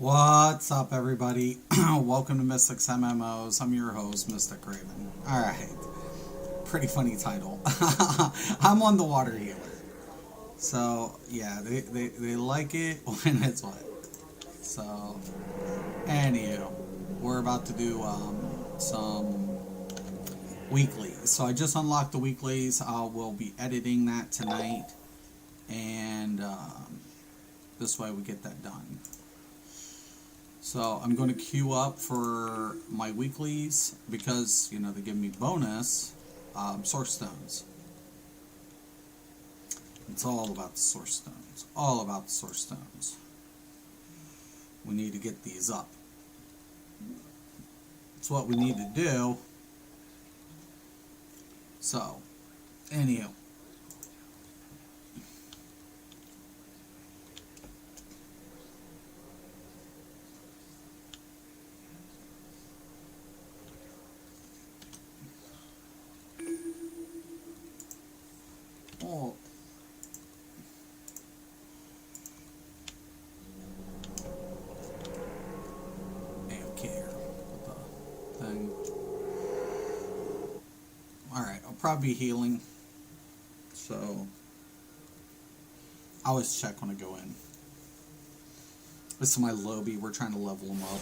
What's up, everybody? Welcome to Mystics MMOs. I'm your host, Mystic Raven. Alright, pretty funny title. I'm on the water healer. So, yeah, they like it when it's wet. So, anywho, we're about to do some weeklies. So, I just unlocked the weeklies. We'll be editing that tonight. And this way we get that done. So I'm going to queue up for my weeklies because, you know, they give me bonus source stones. It's all about the source stones. All about the source stones. We need to get these up. It's what we need to do. So, anyhow. Oh. Okay, put the thing. Alright, I'll probably be healing. So, I always check when I go in. This is my Lobby, we're trying to level him up.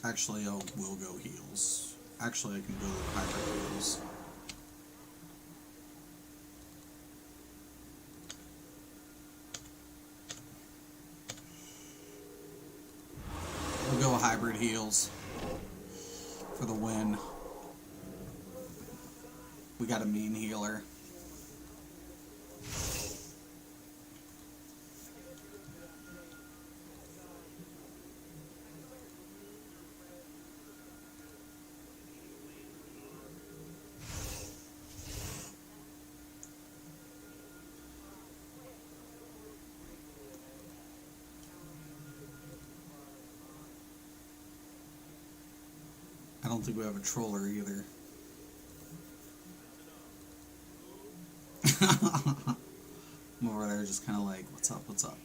Actually, I will go heals. Actually, I can go hybrid heals. We'll go hybrid heals for the win. We got a mean healer. I don't think we have a troller either. I'm over there just kind of like, what's up, what's up?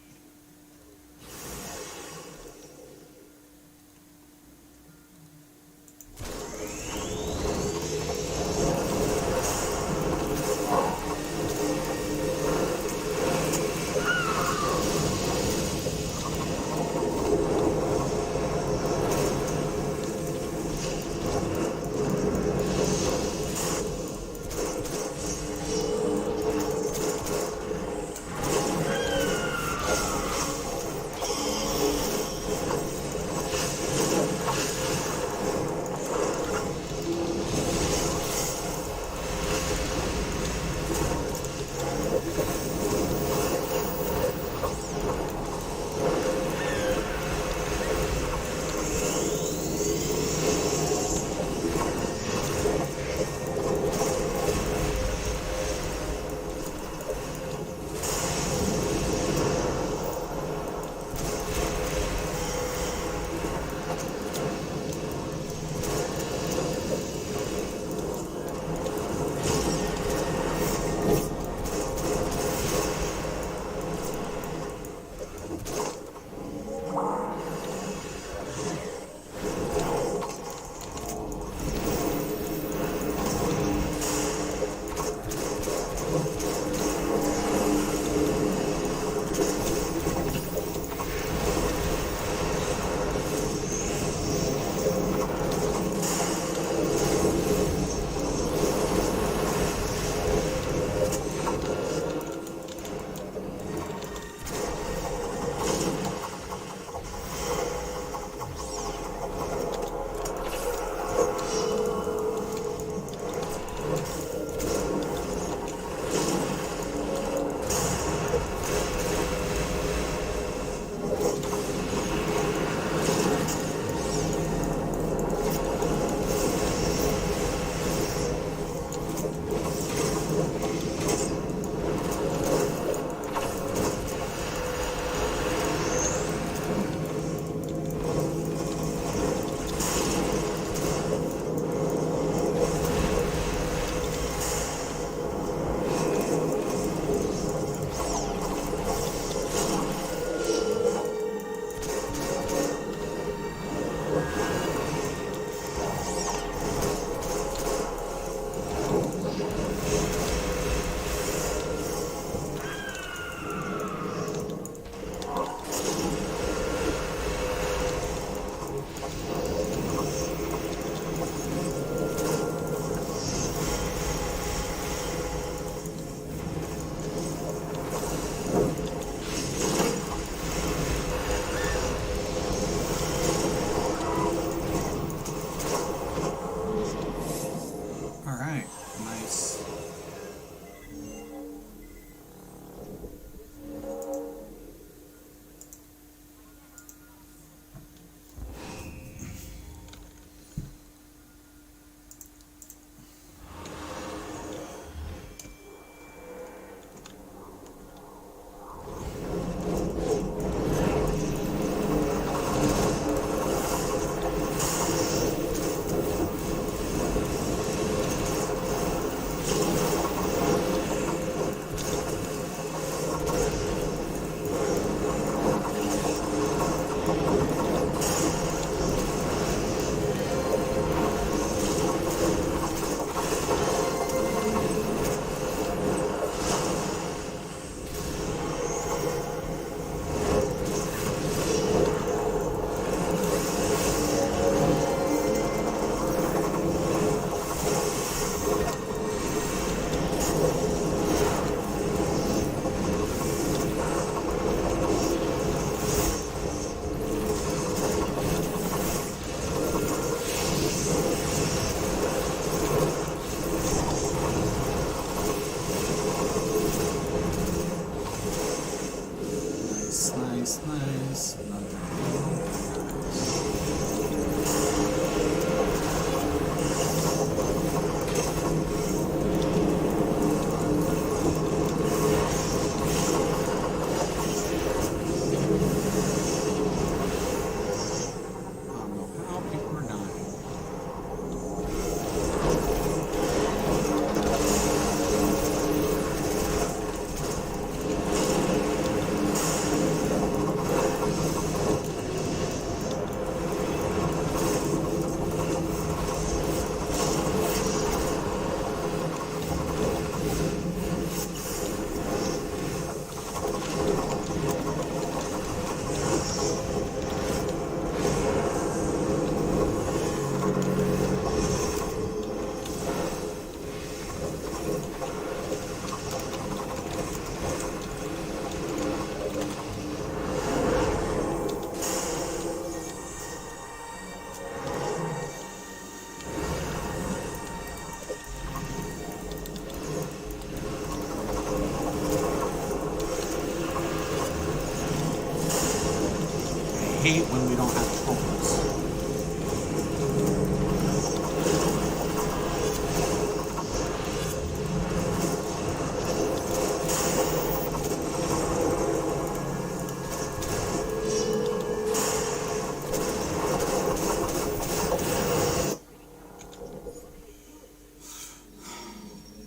hate when we don't have trolls.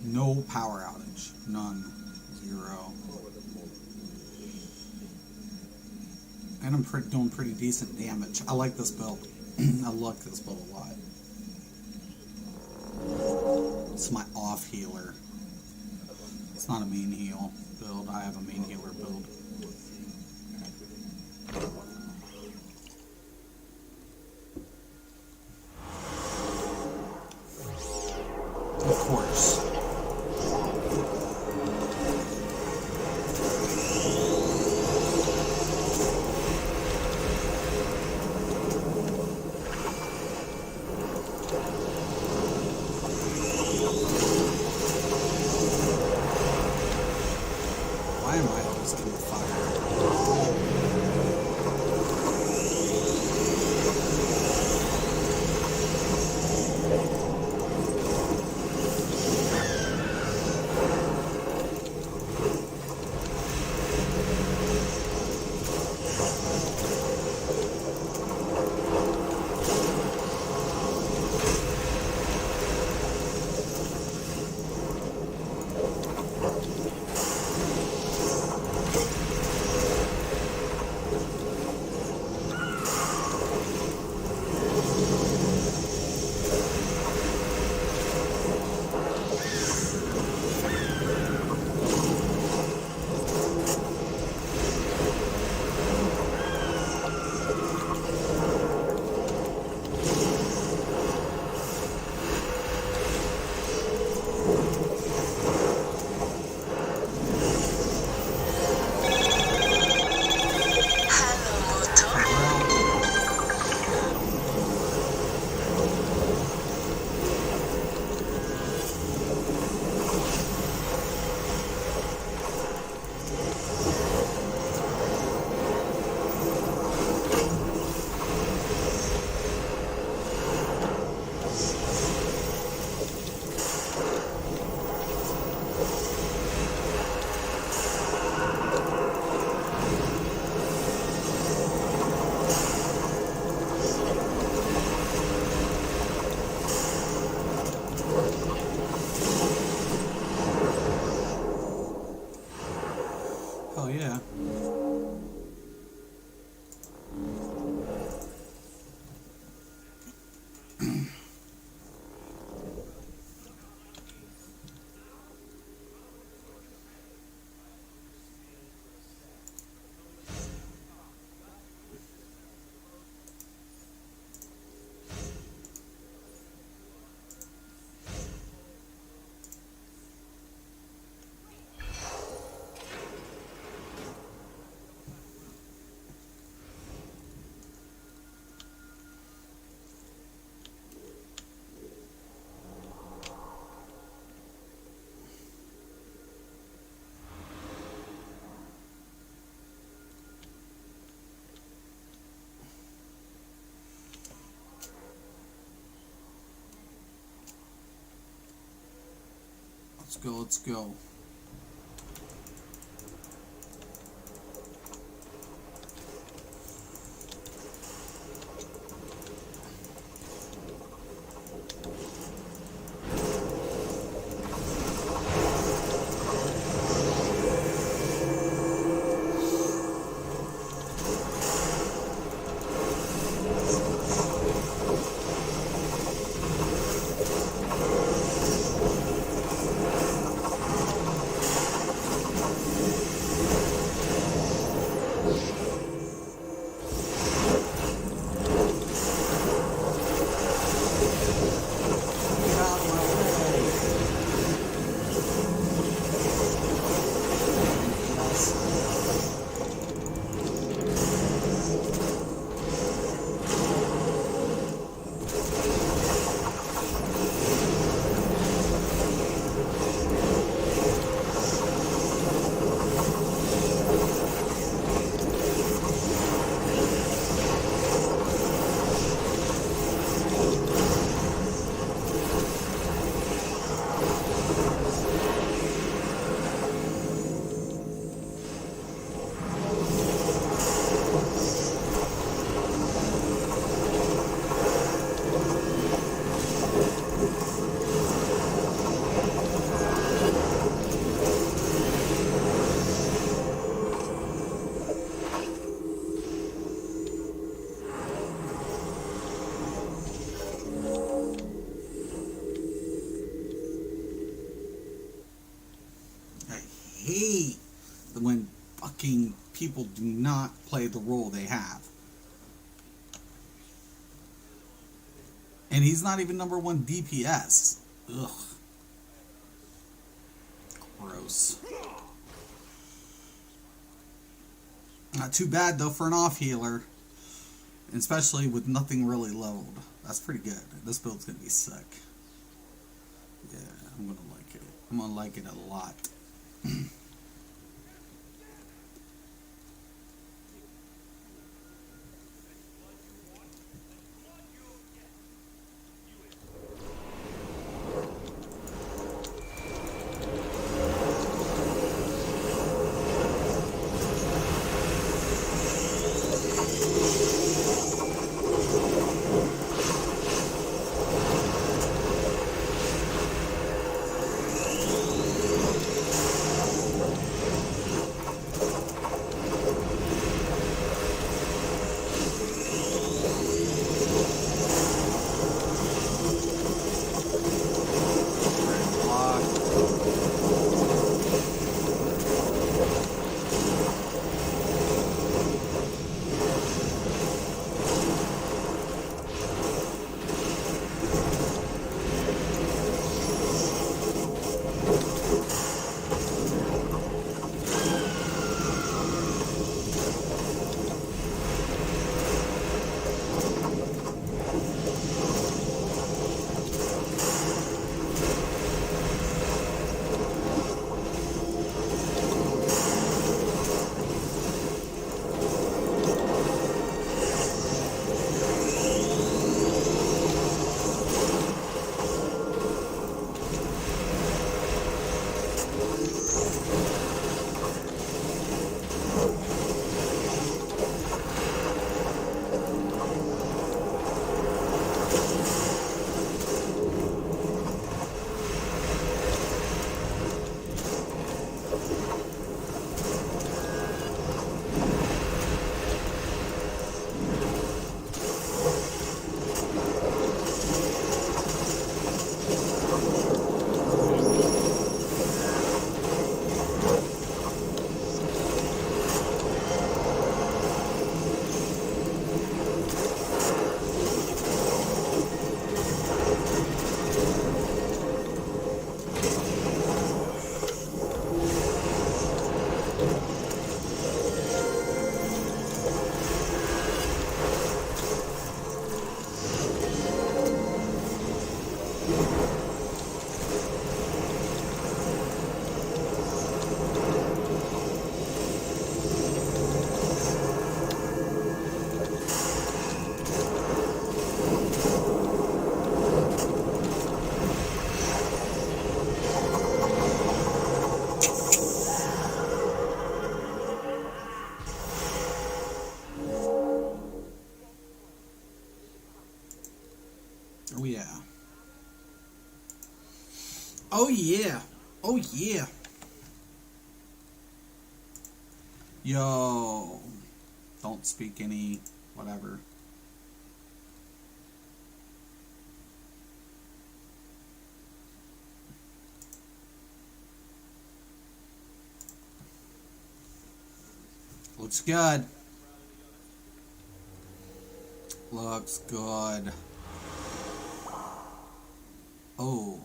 No power outage. None. 0. And I'm doing pretty decent damage. I like this build. I like this build a lot. It's my off healer. It's not a main heal build. I have a main healer build. Of course. Why am I always getting fire? Oh yeah. Let's go, let's go. hate when fucking people do not play the role they have. And he's not even number one DPS. Ugh. Gross. Not too bad though for an off healer. Especially with nothing really leveled. That's pretty good. This build's gonna be sick. Yeah, I'm gonna like it. I'm gonna like it a lot. Oh yeah. Oh yeah. Oh yeah. Yo. Don't speak any whatever. Looks good. Looks good. Oh,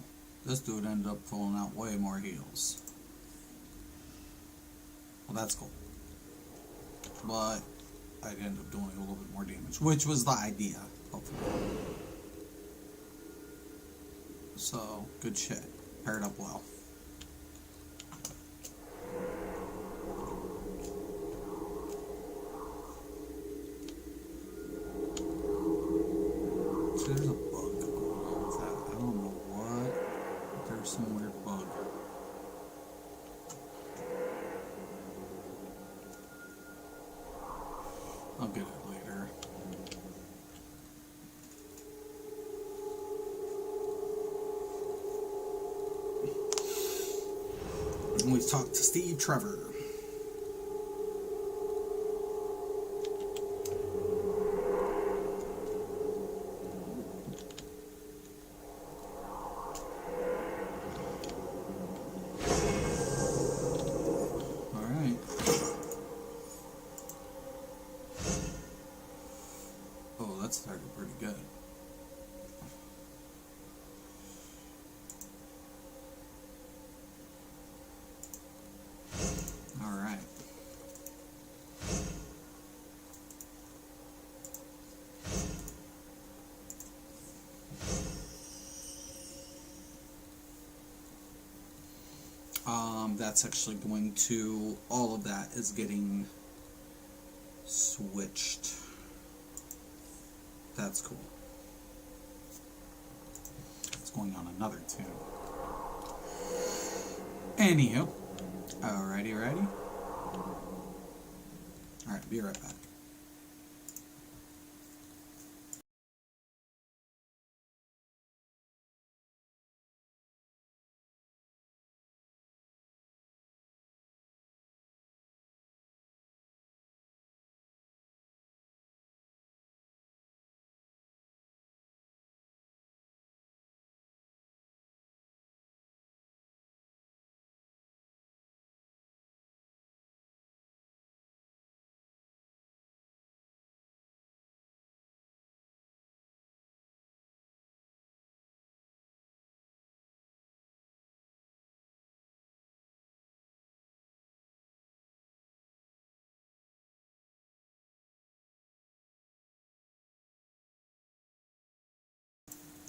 this dude ended up pulling out way more heals. Well, that's cool. But I ended up doing a little bit more damage, which was the idea, hopefully. So, good shit. Paired up well. So there's a bug going on with that. I don't know what. But there's some weird bug. I'll get it later. And we talked to Steve Trevor. That's actually going to, all of that is getting switched. That's cool. It's going on another tune. Anywho, alrighty, ready? Alright, be right back.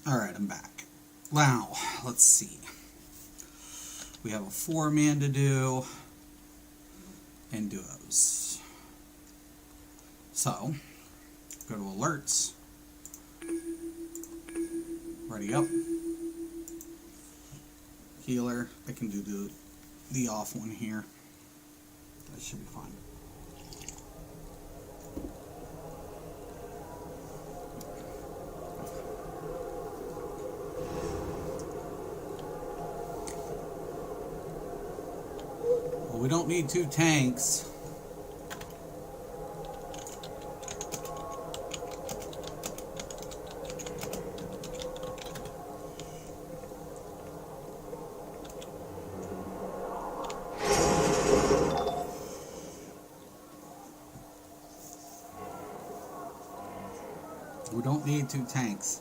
Alright, I'm back. Now, let's see. We have a 4-man to do and duos. So, go to alerts. Ready up. Healer. I can do the off one here. That should be fine. We don't need 2 tanks. We don't need 2 tanks.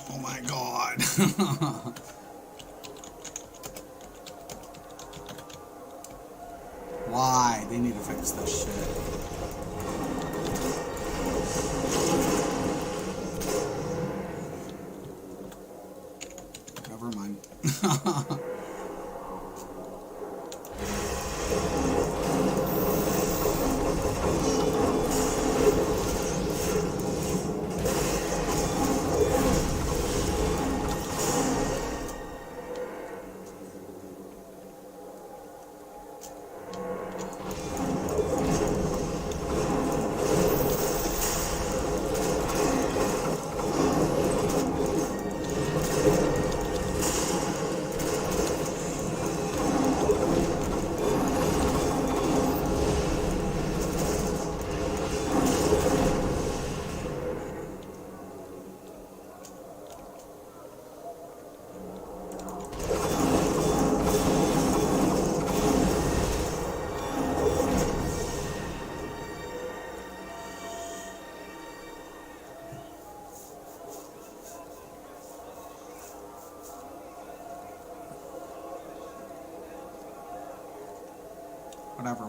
Oh my god. Why? They need to fix this shit. Never mind.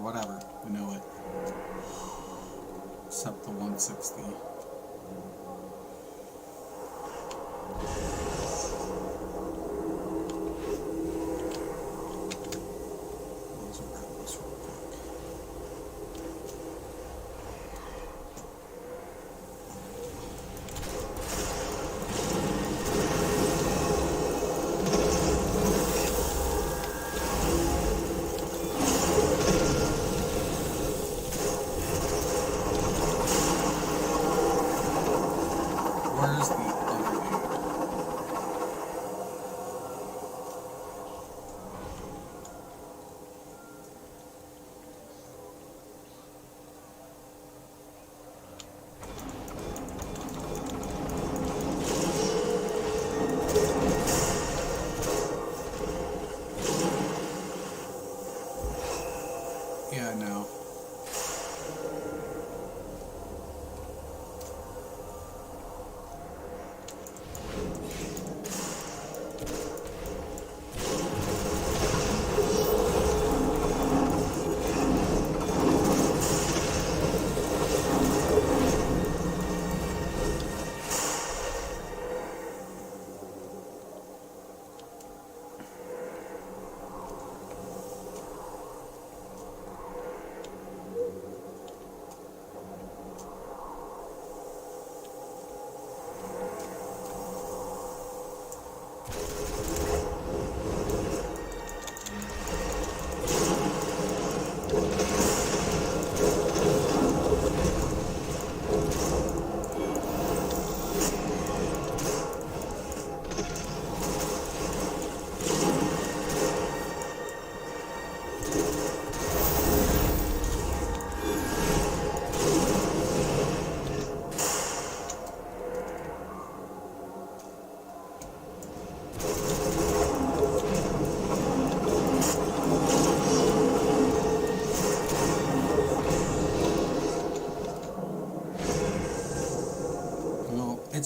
Whatever. We know it. Except the 160.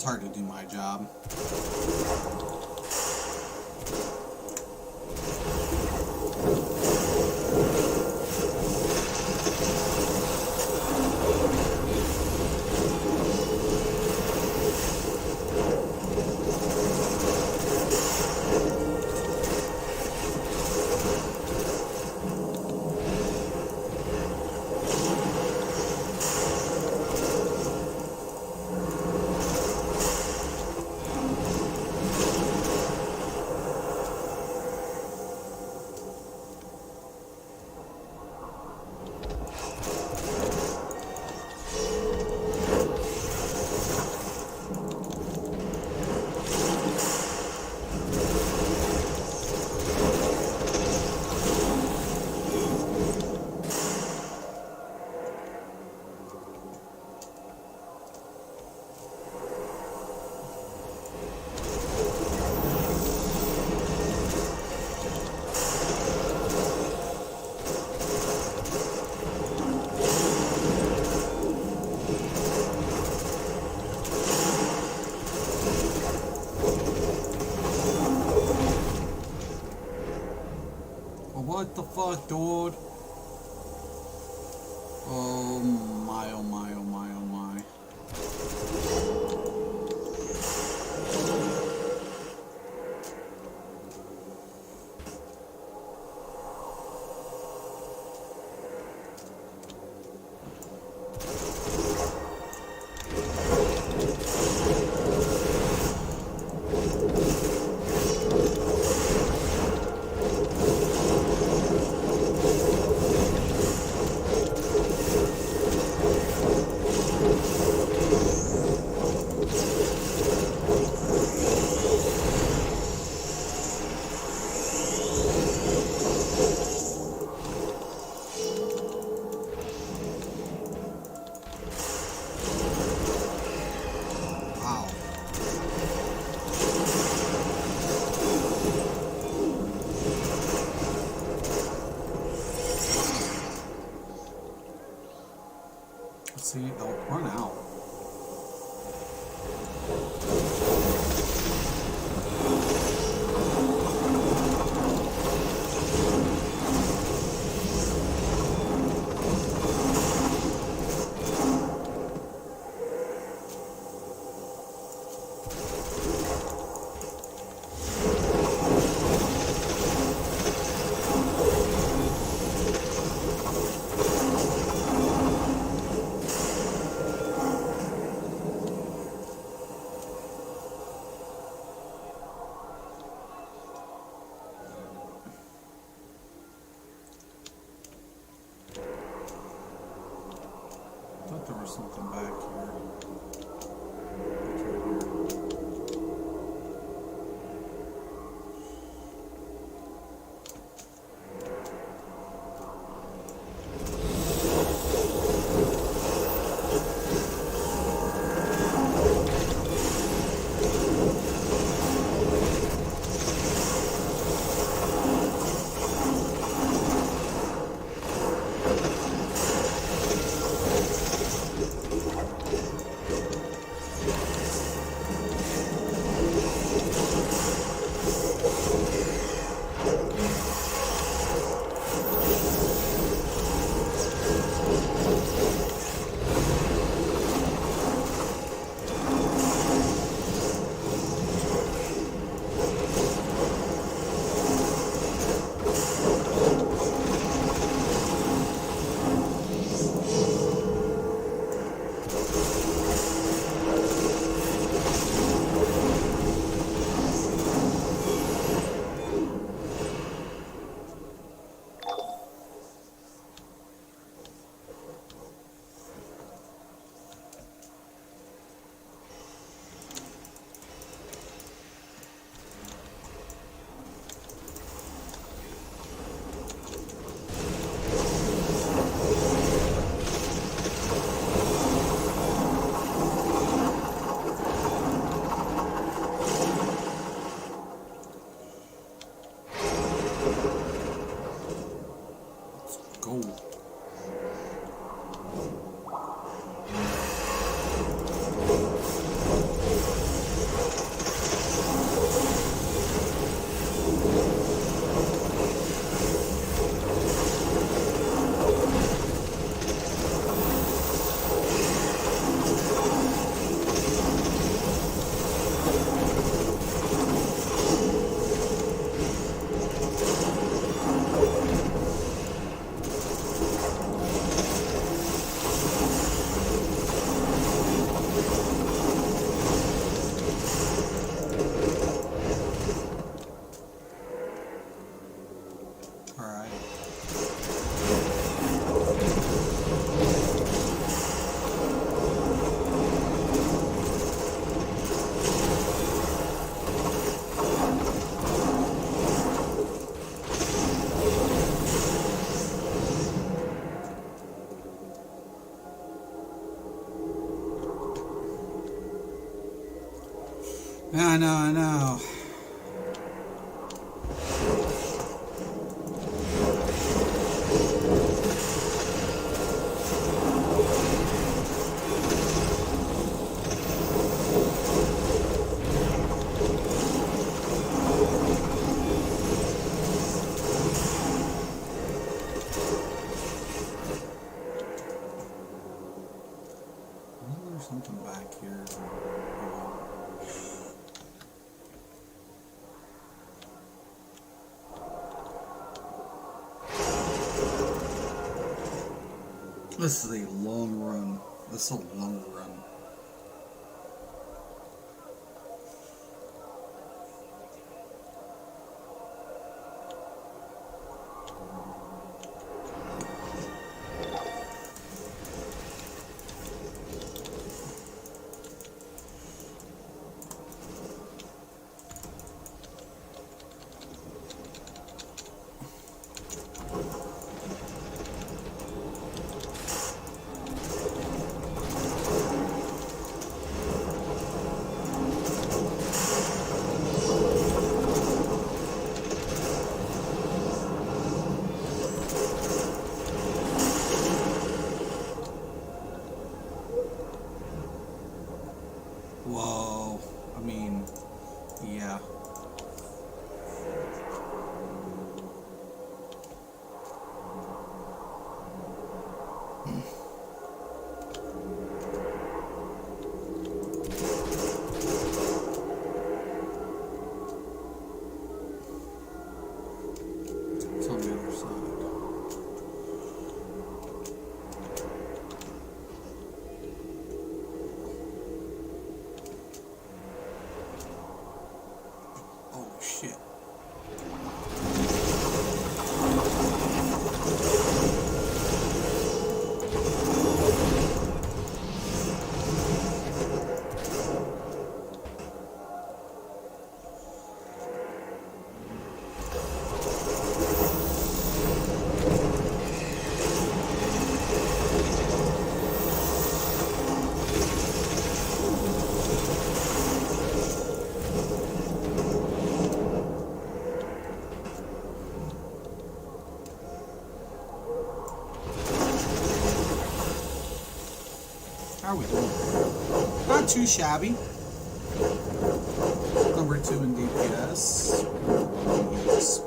It's hard to do my job. What the fuck, dude? Oh my, oh my, oh my, oh my. Wow. See, they'll run out. I thought there was something back here. It's right here. I know. There's something back here. This is a long run. This is a long run. Whoa. I mean, yeah. It's on the other side. Oh shit. How are we doing? Not too shabby. Number 2 in DPS. Yes.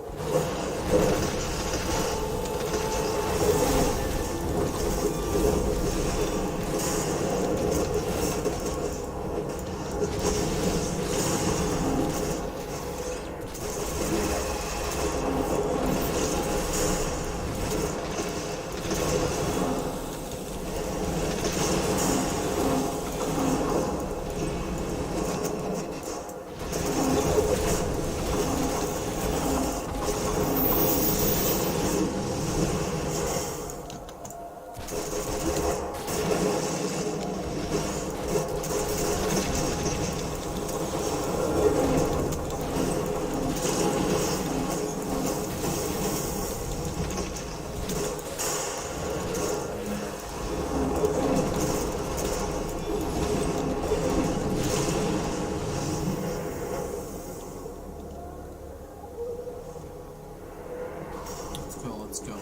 Let's go.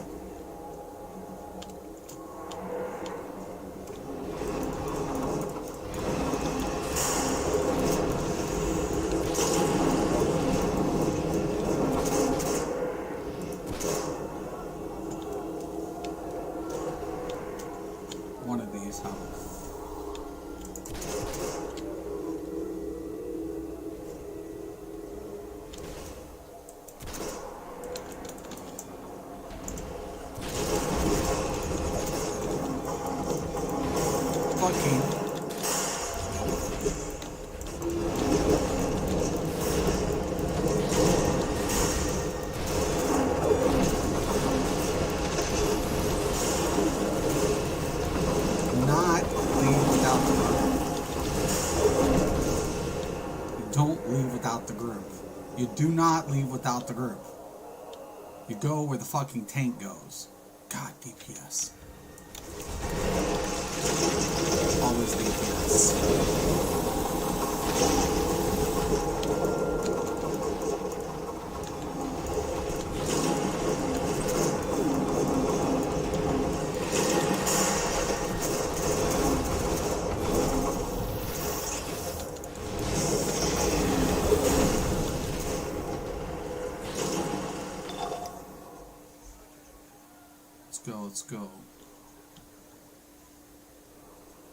One of these, huh? Not leave without the group. You don't leave without the group. You do not leave without the group. You go where the fucking tank goes. God, DPS. Always DPS. go, let's go.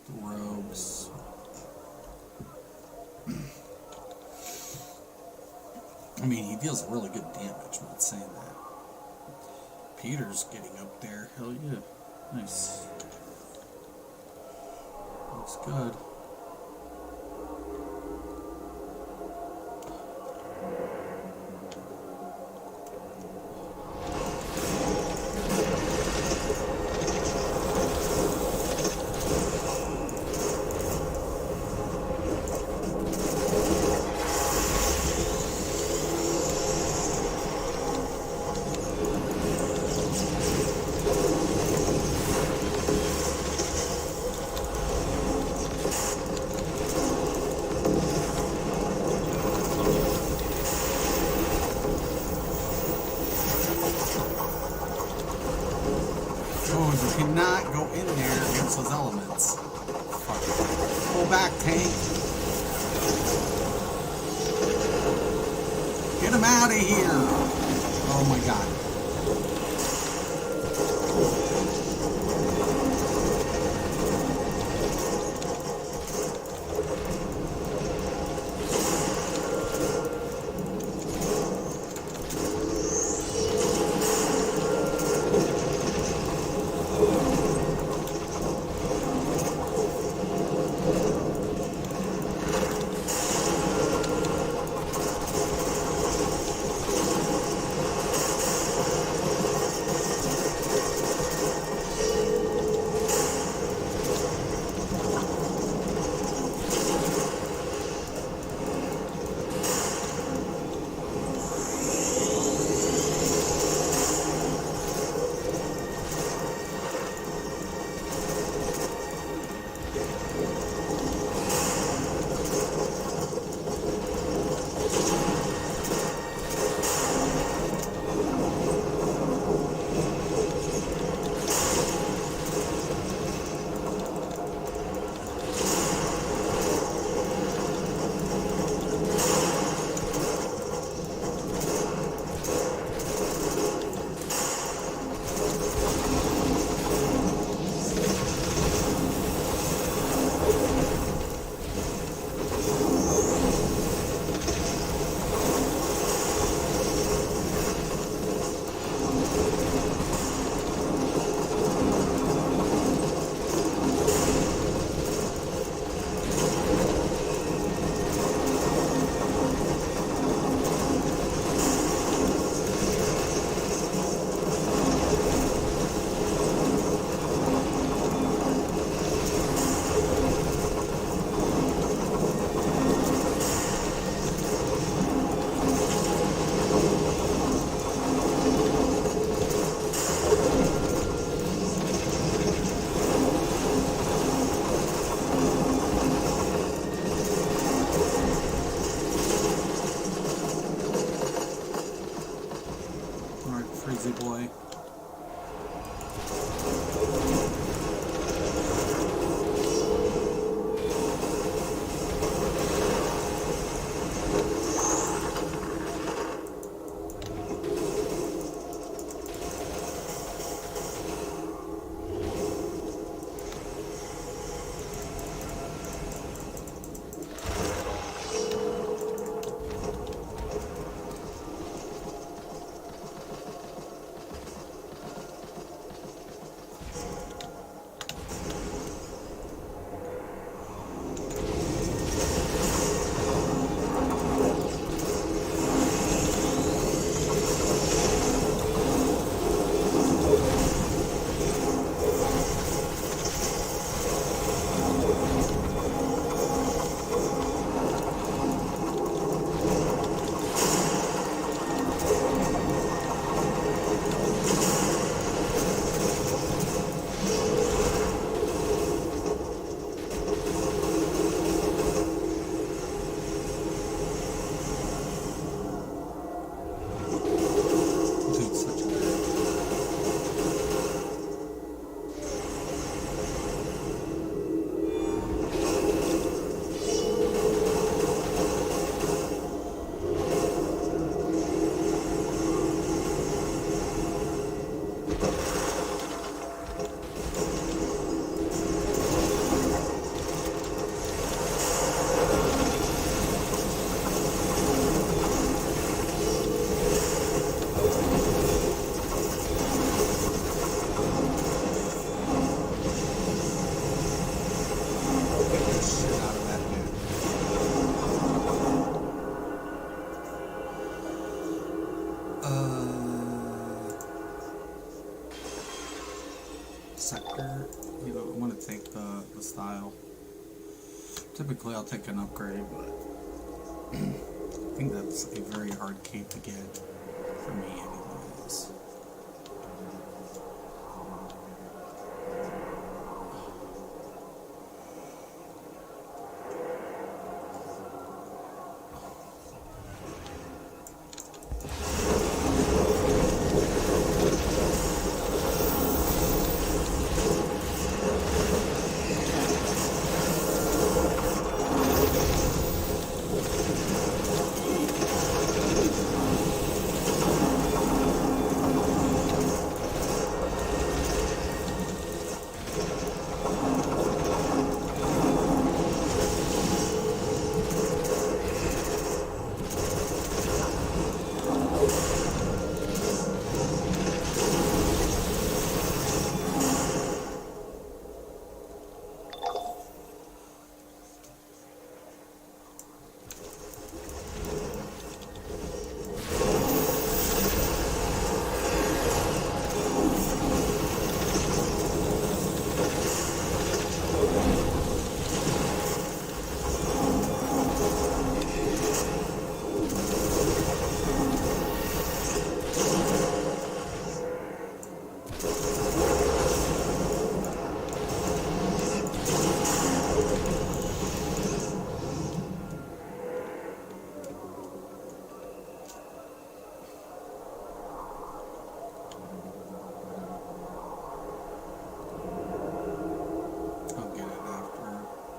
The robes. I mean, he deals really good damage, I'm not saying that. Peter's getting up there, hell yeah. Nice. Looks good. Oh, you cannot go in there against those elements. Fuck. Pull back, tank. Get him out of here. Oh my god. Freezy boy. sector. You know, I want to take the style. Typically, I'll take an upgrade, but I think that's a very hard cape to get for me, anyways.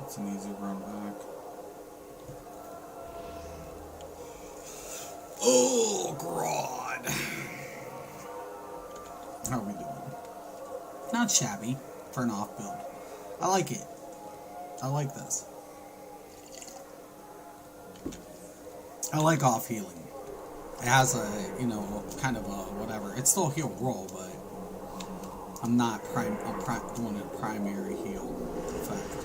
It's an easy run back. Oh, God. How are we doing? Not shabby for an off build. I like it. I like this. I like off healing. It has a, you know, kind of a whatever. It's still heal roll, but I'm not doing a primary heal effect.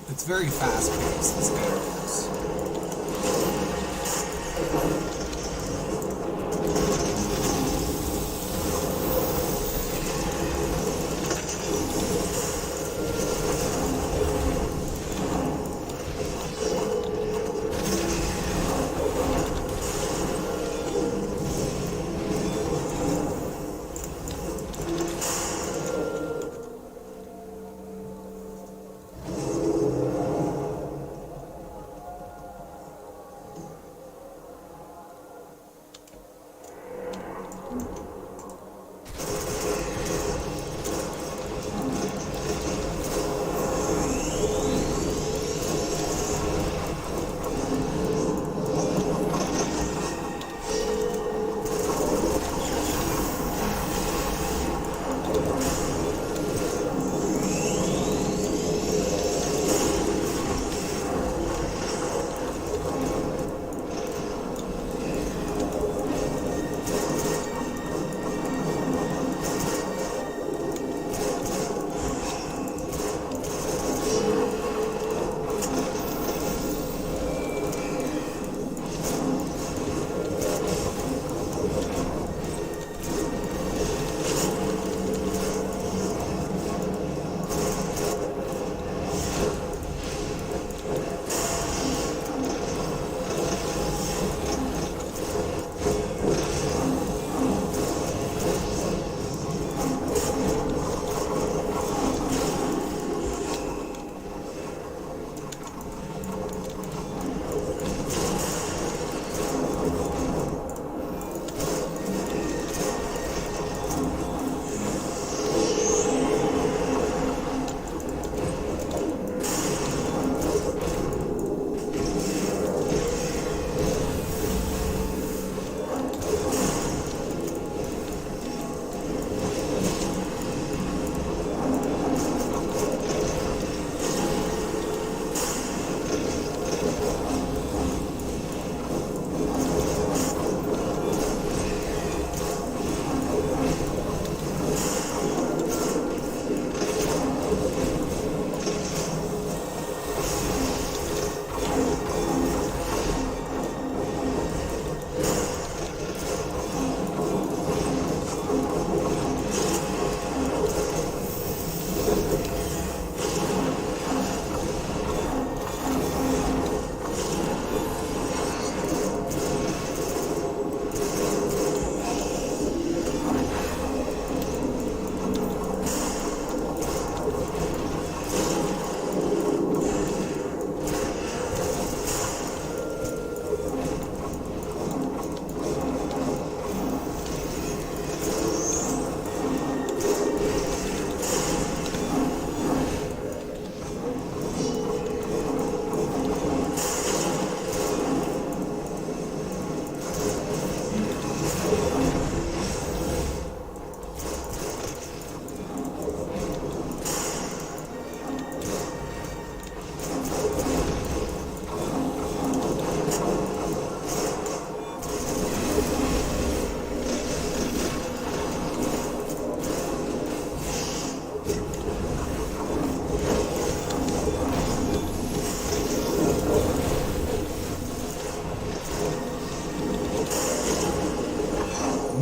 It's very fast paced, this game is.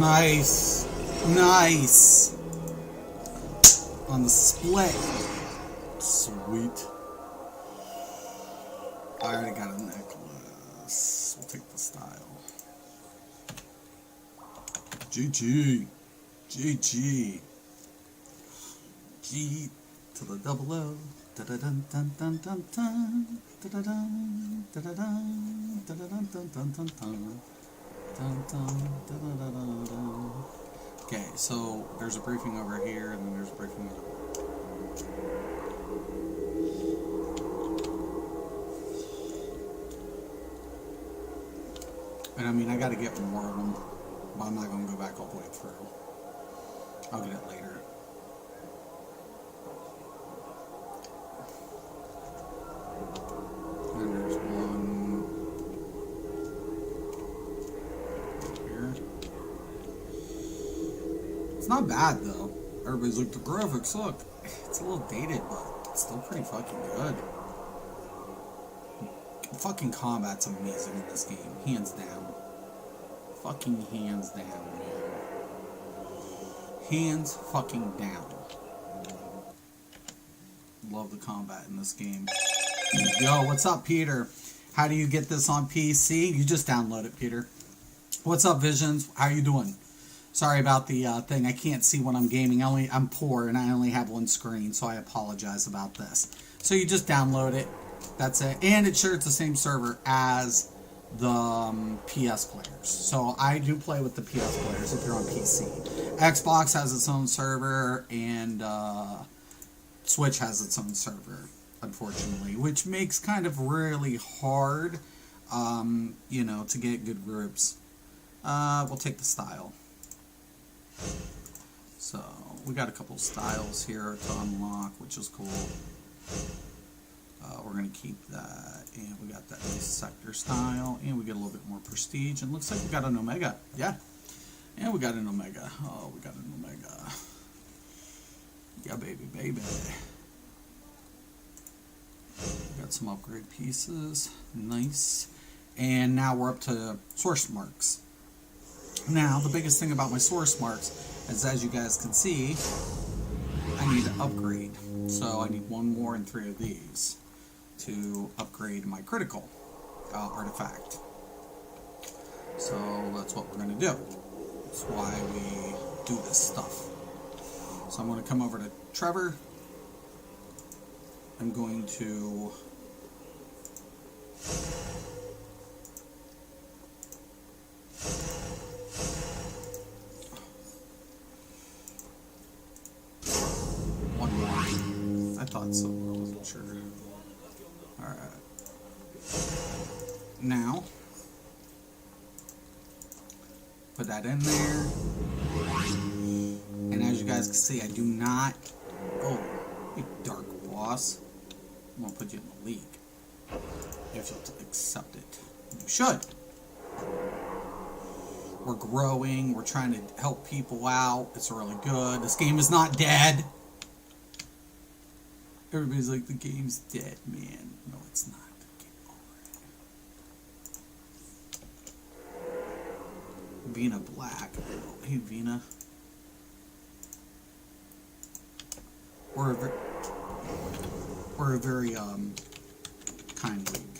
Nice. Nice. On the split. Sweet. I already got a necklace. We'll take the style. GG. GG. G to the double O. Da da dun dun dun dun dun. Da da dun. Da da dun. Da da dun dun dun dun dun. Dun dun da da da da da. Okay, so there's a briefing over here, and then there's a briefing over there. And I mean, I gotta get more of them, but I'm not gonna go back all the way through. I'll get it later. And there's one here. It's not bad though. Everybody's like, the graphics, look. It's a little dated, but it's still pretty fucking good. Fucking combat's amazing in this game, hands down. Fucking hands down, man. Hands fucking down. Love the combat in this game. Yo, what's up, Peter? How do you get this on PC? You just download it, Peter. What's up, Visions? How you doing? Sorry about the thing. I can't see when I'm gaming. I'm poor and I only have one screen, so I apologize about this. So you just download it. That's it. And it shares the same server as the PS players. So I do play with the PS players if you're on PC. Xbox has its own server, and Switch has its own server, unfortunately, which makes kind of really hard, you know, to get good groups. We'll take the style. So we got a couple styles here to unlock, which is cool. We're going to keep that, and we got that nice sector style, and we get a little bit more prestige, and looks like we got an Omega. Yeah, and we got an Omega. Oh, we got an Omega. Yeah, baby, baby. We got some upgrade pieces. Nice. And now we're up to source marks. Now, the biggest thing about my source marks is, as you guys can see, I need to upgrade. So I need one more and 3 of these to upgrade my critical artifact. So that's what we're going to do. That's why we do this stuff. So I'm going to come over to Trevor. I'm going to one more. I thought so, but I wasn't sure. Alright. Now, put that in there. And as you guys can see, I do not... Oh, you dark boss. I'm going to put you in the league. If you'll accept it. You should. We're growing. We're trying to help people out. It's really good. This game is not dead. Everybody's like, the game's dead, man. No, it's not. Get over it. Vina Black. Hey, Vina. We're a very kind league.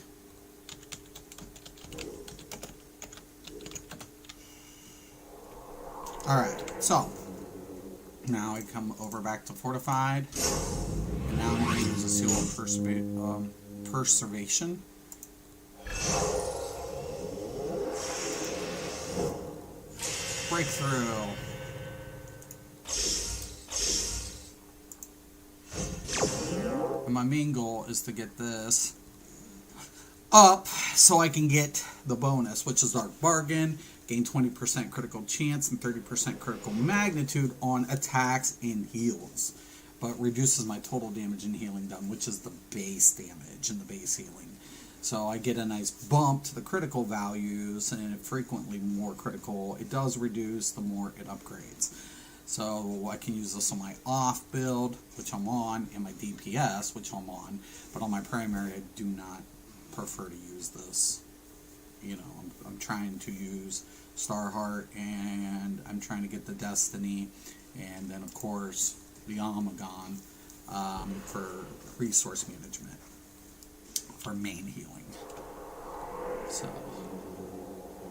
Alright, so now I come over back to Fortified, and now I'm going to use a Seal of Preservation. Breakthrough. And my main goal is to get this up so I can get the bonus, which is Dark Bargain. Gain 20% critical chance and 30% critical magnitude on attacks and heals. But reduces my total damage and healing done, which is the base damage and the base healing. So I get a nice bump to the critical values, and frequently more critical it does reduce the more it upgrades. So I can use this on my off build, which I'm on, and my DPS, which I'm on. But on my primary, I do not prefer to use this. I'm trying to use Starheart, and I'm trying to get the Destiny, and then of course the Omegon for resource management, for main healing. So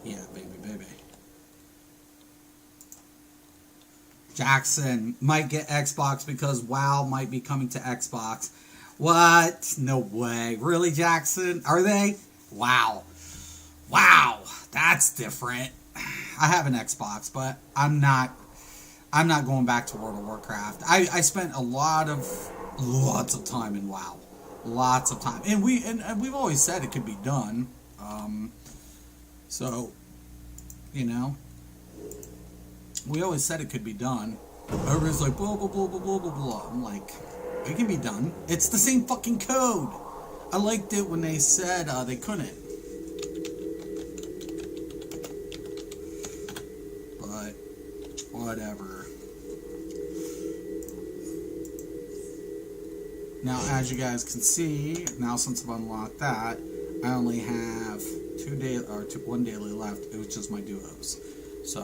yeah, baby. Jackson might get Xbox because WoW might be coming to Xbox. What? No way. Really, Jackson? Are they? Wow. That's different. I have an Xbox, but I'm not going back to World of Warcraft. I spent lots of time in WoW. Lots of time. And we've always said it could be done. So, we always said it could be done. Everybody's like, blah, blah, blah, blah, blah, blah, blah. I'm like, it can be done. It's the same fucking code. I liked it when they said they couldn't. But, whatever. Now, as you guys can see, now since I've unlocked that, I only have one daily left. It was just my duos. So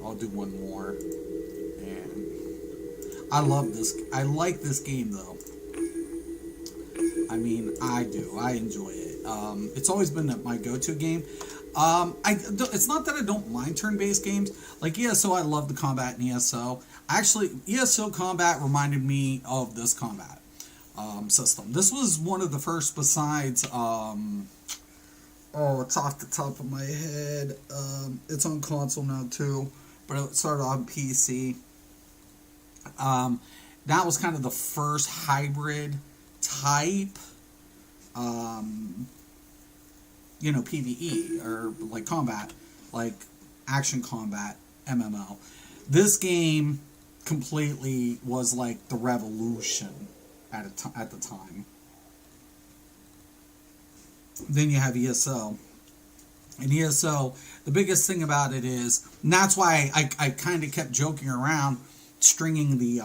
I'll do one more. And I love this. I like this game though. I mean, I do. I enjoy it. It's always been my go-to game. It's not that I don't mind turn-based games. Like ESO, I love the combat in ESO. Actually, ESO combat reminded me of this combat system. This was one of the first besides... it's off the top of my head. It's on console now too, but it started on PC. That was kind of the first hybrid type, PvE or like combat, like action combat MMO. This game completely was like the revolution at the time. Then you have ESO. And ESO, the biggest thing about it is, and that's why I kind of kept joking around, stringing the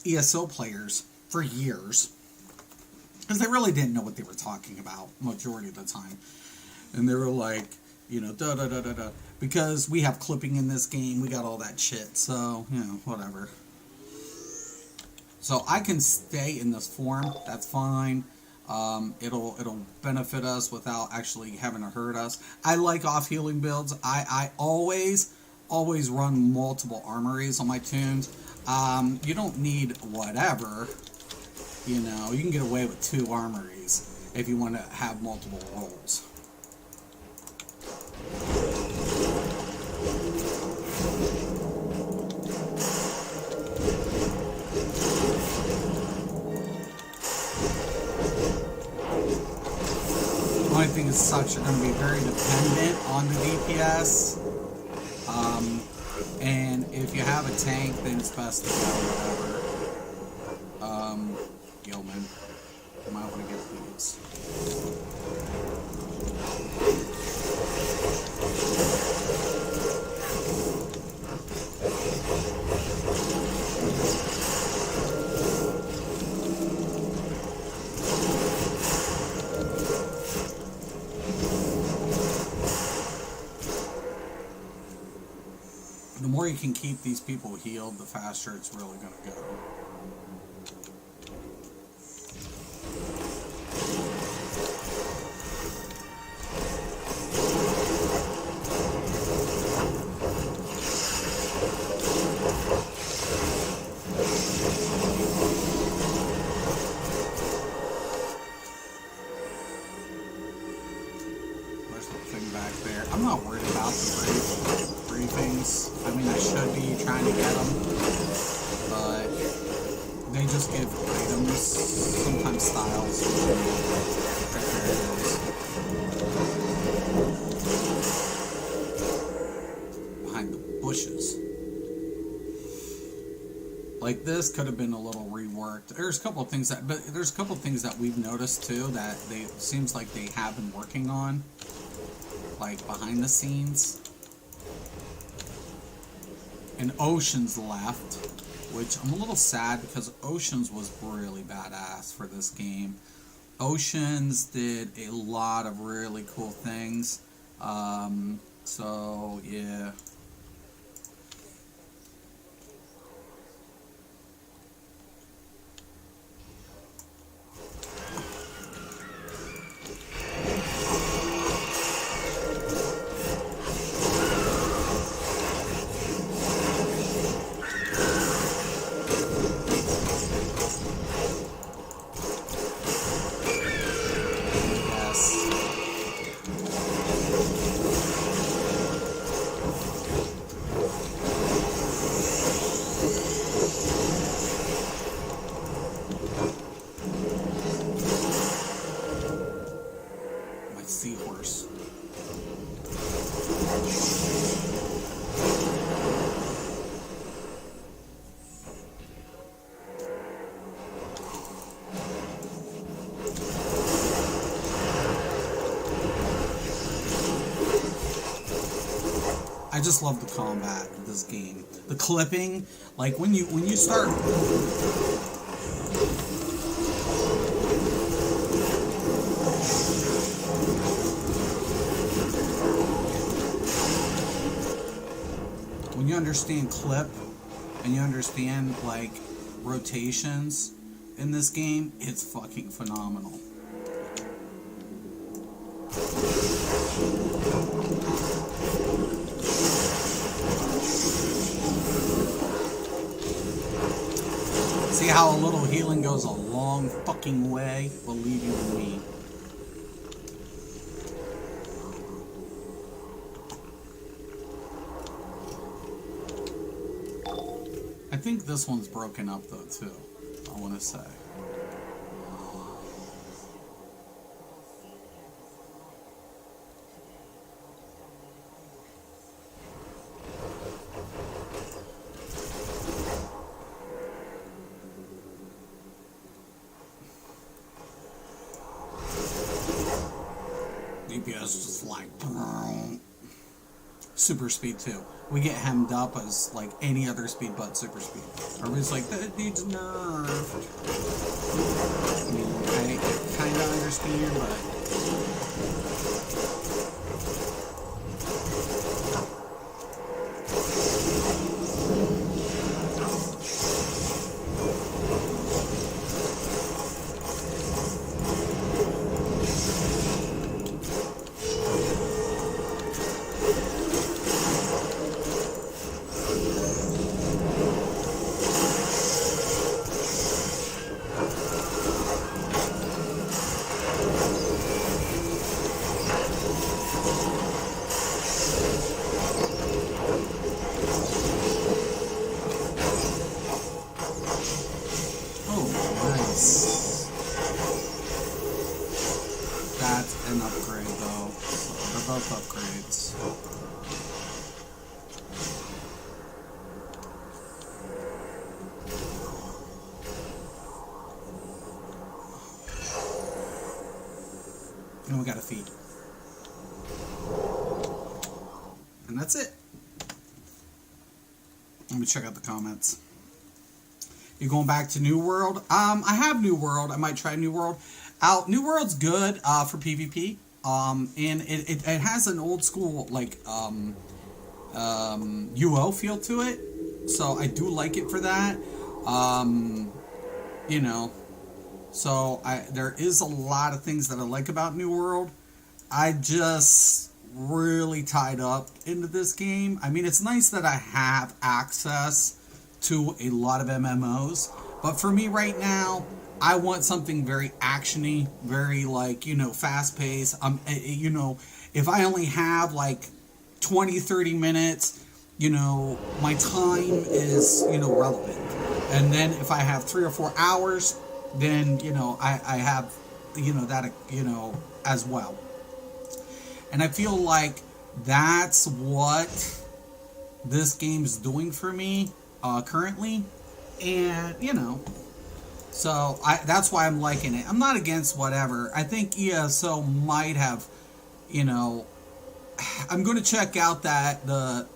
ESO players for years, because they really didn't know what they were talking about majority of the time. And they were like, da-da-da-da-da. Because we have clipping in this game, we got all that shit, so, whatever. So I can stay in this form, that's fine. It'll benefit us without actually having to hurt us. I like off-healing builds. I always run multiple armories on my tunes. You don't need whatever. You can get away with 2 armories if you want to have multiple rolls. The only thing is such are going to be very dependent on the DPS. And if you have a tank, then it's best to go whatever. Yeoman. I might want to get these. The more you can keep these people healed, the faster it's really going to go. There's the thing back there. I'm not worried about the briefings. I mean, I should be trying to get them, but they just give items, sometimes styles. Behind the bushes. Like this could have been a little reworked. There's a couple of things that we've noticed too that seems like they have been working on, like behind the scenes. And Oceans left, which I'm a little sad because Oceans was really badass for this game. Oceans did a lot of really cool things. So yeah. Yes. My seahorse. I just love the combat of this game. The clipping, like when you start. When you understand clip and you understand like rotations in this game, it's fucking phenomenal. See how a little healing goes a long fucking way? Believe you me. I think this one's broken up though too. I want to say. DPS just like super speed too. We get hemmed up as like any other speed but super speed. Everybody's like that needs nerfed. I mean, I kind of understand, but oh, nice. That's an upgrade though. They're both upgrades. And we got a feed. And that's it. Let me check out the comments. You're going back to New World? I have New World. I might try New World out. New World's good for PvP. And it has an old school like UO feel to it. So I do like it for that. You know, so there is a lot of things that I like about New World. I just really tied up into this game. I mean, it's nice that I have access to a lot of MMOs, but for me right now, I want something very actiony, very like, you know, fast paced. You know, if I only have like 20, 30 minutes, you know, my time is, you know, relevant. And then if I have 3 or 4 hours, then, you know, I have, you know, that, you know, as well. And I feel like that's what this game's doing for me currently. And, you know, so that's why I'm liking it. I'm not against whatever. I think ESO might have, you know, I'm going to check out the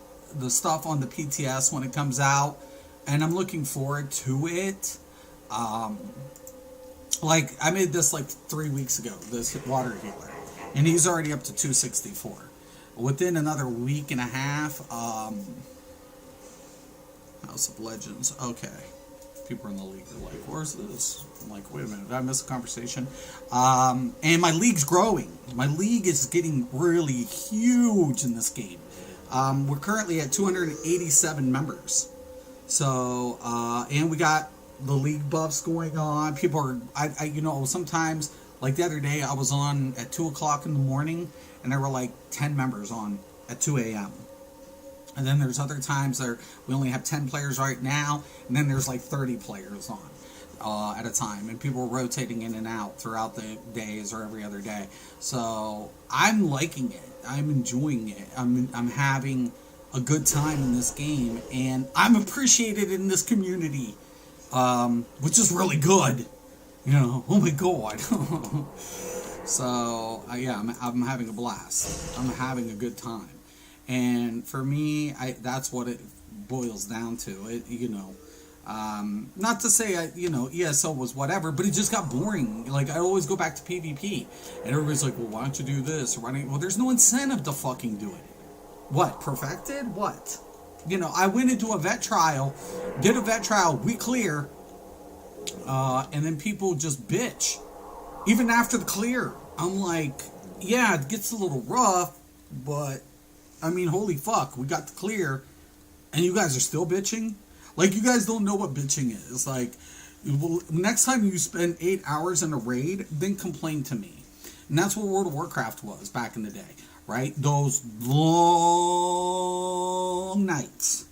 stuff on the PTS when it comes out. And I'm looking forward to it. Like, I made this like 3 weeks ago, this water healer. And he's already up to 264. within another week and a half. House of Legends. Okay. People in the league are like, where's this? I'm like, wait a minute, did I miss a conversation? And my league's growing. My league is getting really huge in this game. We're currently at 287 members. So, and we got the league buffs going on. People are, sometimes, like the other day, I was on at 2 o'clock in the morning, and there were like 10 members on at 2 a.m. And then there's other times that we only have 10 players right now, and then there's like 30 players on at a time, and people are rotating in and out throughout the days or every other day. So I'm liking it. I'm enjoying it. I'm having a good time in this game, and I'm appreciated in this community, which is really good. Oh my god. So yeah, I'm having a blast. I'm having a good time. And for me, that's what it boils down to. Not to say ESO was whatever, but it just got boring. Like, I always go back to PvP, and everybody's like, well, why don't you do this? Well, there's no incentive to fucking do it. What, perfected? What? I went into a vet trial, did a vet trial, we clear, and then people just bitch. Even after the clear, I'm like, yeah, it gets a little rough, but I mean, holy fuck, we got the clear, and you guys are still bitching? Like, you guys don't know what bitching is. Like, next time you spend 8 hours in a raid, then complain to me. And that's what World of Warcraft was back in the day, right? Those long nights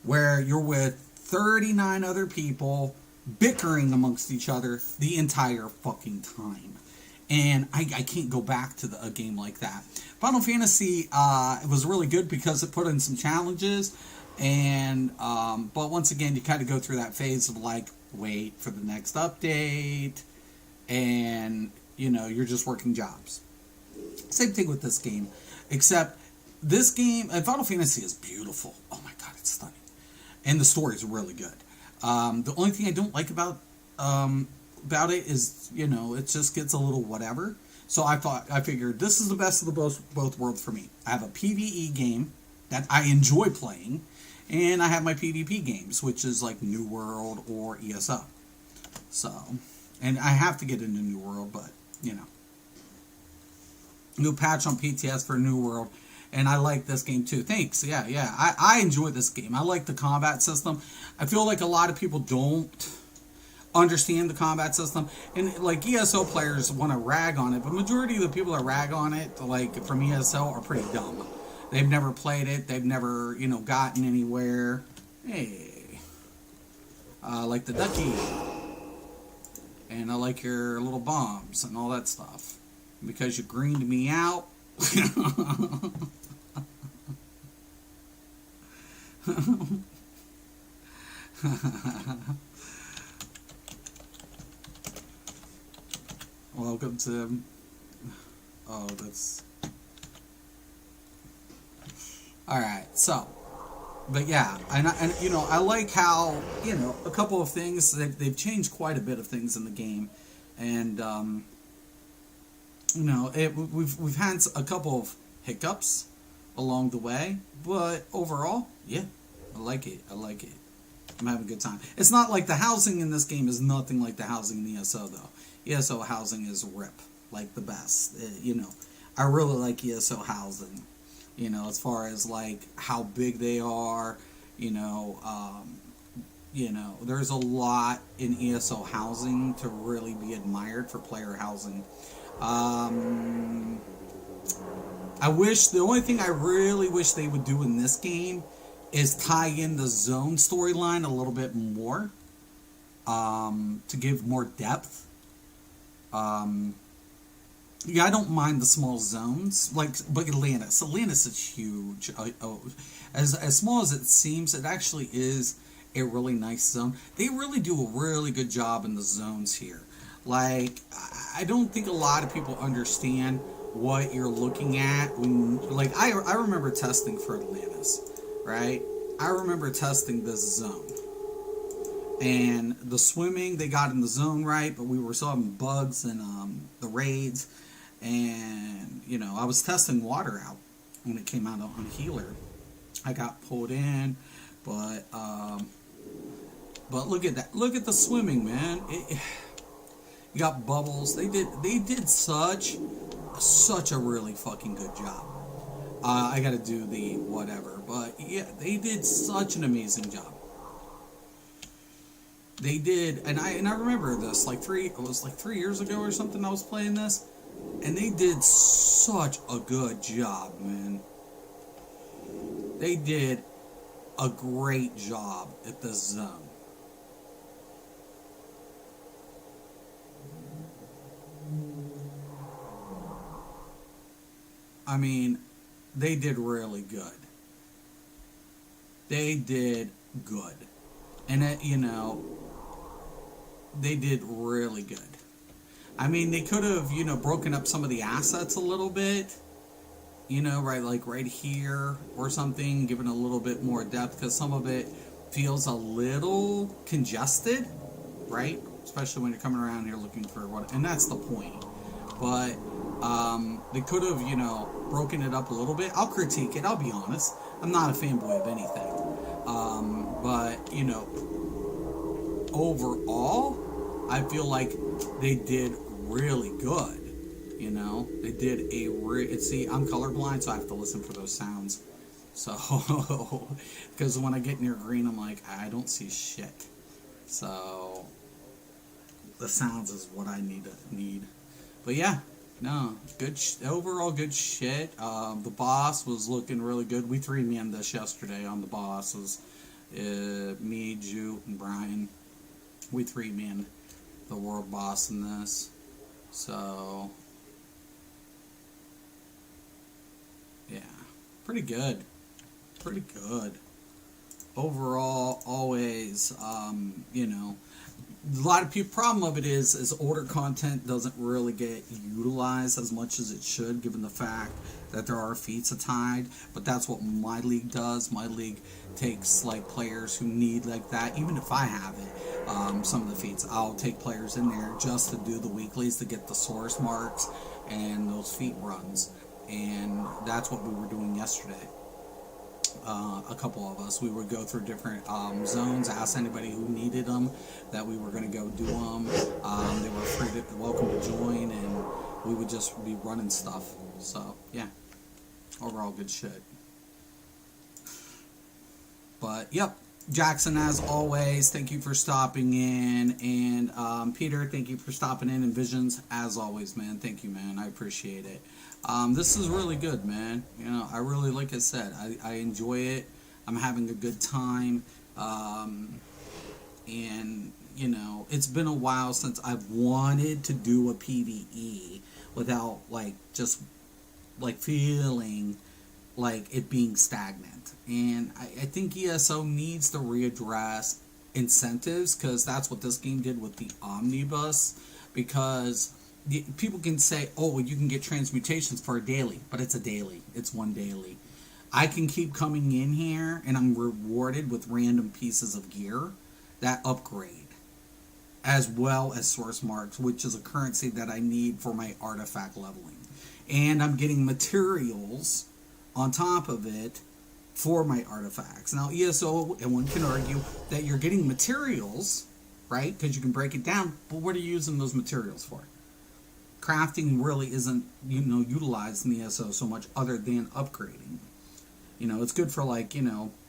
where you're with 39 other people bickering amongst each other the entire fucking time. And I can't go back to a game like that. Final Fantasy, it was really good because it put in some challenges, and but once again, you kind of go through that phase of like, wait for the next update, and you're just working jobs. Same thing with this game, except this game, Final Fantasy is beautiful. Oh my god, it's stunning, and the story is really good. The only thing I don't like about it is, it just gets a little whatever. So I figured this is the best of the both worlds for me. I have a PvE game that I enjoy playing, and I have my PvP games, which is like New World or ESO. So, and I have to get into New World, but, new patch on PTS for New World, and I like this game too. Thanks, yeah. I enjoy this game. I like the combat system. I feel like a lot of people don't understand the combat system, and like ESO players want to rag on it, but majority of the people that rag on it, like from ESO, are pretty dumb. They've never played it. They've never gotten anywhere. Hey, like the ducky, and I like your little bombs and all that stuff because you greened me out. Welcome to. Oh, that's. Alright, so. But yeah, and I like how, a couple of things, they've changed quite a bit of things in the game. And, we've had a couple of hiccups along the way. But overall, yeah, I like it. I'm having a good time. It's not like the housing in this game is nothing like the housing in ESO, though. ESO housing is RIP, like the best. I really like ESO housing. As far as like how big they are, there's a lot in ESO housing to really be admired for player housing. The only thing I really wish they would do in this game is tie in the zone storyline a little bit more, to give more depth. Yeah, I don't mind the small zones, but Atlantis is huge. As small as it seems, it actually is a really nice zone. They really do a really good job in the zones here. Like, I don't think a lot of people understand what you're looking at when, like, I remember testing for Atlantis, right? I remember testing this zone. And the swimming, they got in the zone right, but we were still having bugs and the raids. And, I was testing water out. when it came out on Healer. I got pulled in, but look at that. Look at the swimming, man. You got bubbles. They did such a really fucking good job. I got to do the whatever, but yeah, they did such an amazing job. They did, and I remember this it was like 3 years ago or something. I was playing this, and they did such a good job, man. They did a great job at the zone. I mean, they did really good. They did good. And they did really good. I mean, they could have, broken up some of the assets a little bit, right, like right here or something, given a little bit more depth, because some of it feels a little congested, right? Especially when you're coming around here looking for what, and that's the point. But they could have, broken it up a little bit. I'll critique it, I'll be honest. I'm not a fanboy of anything. But, overall, I feel like they did really good. They did see, I'm colorblind, so I have to listen for those sounds. So, because when I get near green, I'm like, I don't see shit. So, the sounds is what I need. But yeah, no, good. Overall, good shit. The boss was looking really good. We 3-manned this yesterday on the boss. It was me, Ju, and Brian. We 3-manned the world boss in this. So, yeah, pretty good. Pretty good. Overall, always, a lot of people, problem of it is older content doesn't really get utilized as much as it should, given the fact that there are feats tied. But that's what my league does. My league takes like players who need like that. Even if I have it, some of the feats, I'll take players in there just to do the weeklies to get the source marks and those feat runs. And that's what we were doing yesterday. A couple of us, we would go through different zones, ask anybody who needed them that we were going to go do them. They were welcome to join, and we would just be running stuff. So yeah, overall good shit. But yep, Jackson, as always, thank you for stopping in, and Peter, thank you for stopping in, and Visions, as always, man, thank you, man, I appreciate it. This is really good, man. I really, like I said, I enjoy it. I'm having a good time. And, it's been a while since I've wanted to do a PvE without, just, feeling like it being stagnant. And I think ESO needs to readdress incentives, because that's what this game did with the Omnibus, because people can say, oh, well, you can get transmutations for a daily, but it's a daily. It's one daily. I can keep coming in here, and I'm rewarded with random pieces of gear that upgrade, as well as source marks, which is a currency that I need for my artifact leveling. And I'm getting materials on top of it for my artifacts. Now, ESO, and one can argue that you're getting materials, right, because you can break it down, but what are you using those materials for? Crafting really isn't, utilized in the ESO so much other than upgrading. It's good for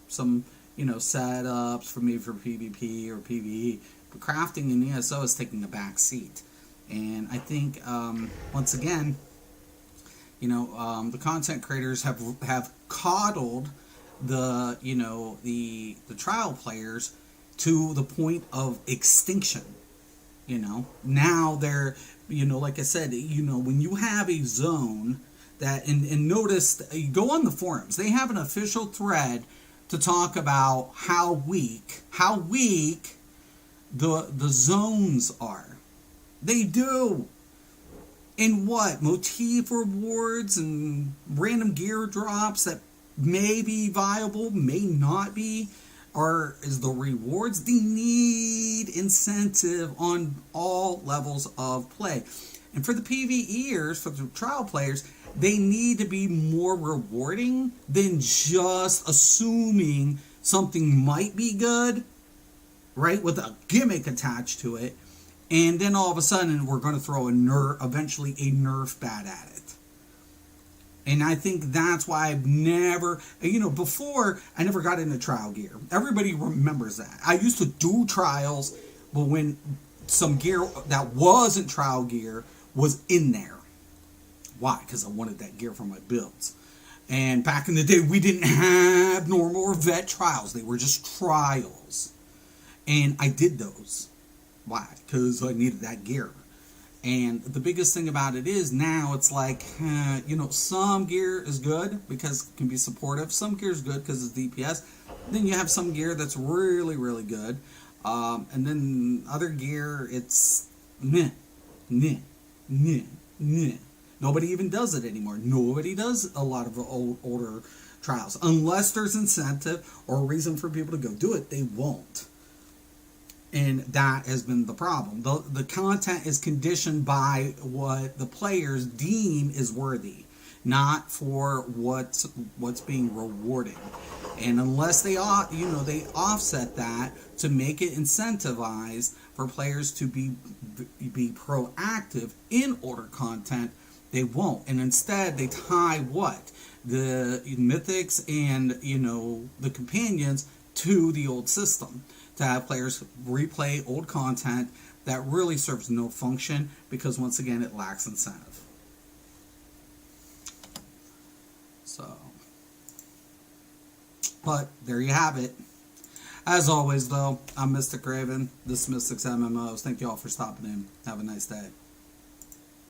some, setups for me for PvP or PvE, but crafting in ESO is taking a back seat. And I think, once again, the content creators have coddled the trial players to the point of extinction. Now they're, like I said, when you have a zone that, and notice, go on the forums, they have an official thread to talk about how weak the zones are. They do. And what? Motif rewards and random gear drops that may be viable, may not be, is the rewards. They need incentive on all levels of play. And for the PvEers, for the trial players, they need to be more rewarding than just assuming something might be good, right, with a gimmick attached to it, and then all of a sudden we're going to throw eventually a nerf bat at it. And I think that's why I've never, before I never got into trial gear. Everybody remembers that. I used to do trials, but when some gear that wasn't trial gear was in there. Why? Because I wanted that gear for my builds. And back in the day, we didn't have normal or vet trials. They were just trials. And I did those. Why? Because I needed that gear. And the biggest thing about it is now it's like, some gear is good because it can be supportive. Some gear is good because it's DPS. Then you have some gear that's really, really good. And then other gear, it's meh, meh, meh, meh. Nobody even does it anymore. Nobody does a lot of older trials. Unless there's incentive or a reason for people to go do it, they won't. And that has been the problem. The content is conditioned by what the players deem is worthy, not for what's being rewarded. And unless they offset that to make it incentivized for players to be proactive in older content, they won't. And instead they tie what? The mythics and the companions to the old system, to have players replay old content that really serves no function because once again it lacks incentive. So, but there you have it. As always though, I'm Mystic Raven. This is Mystics MMOs. Thank you all for stopping in. Have a nice day.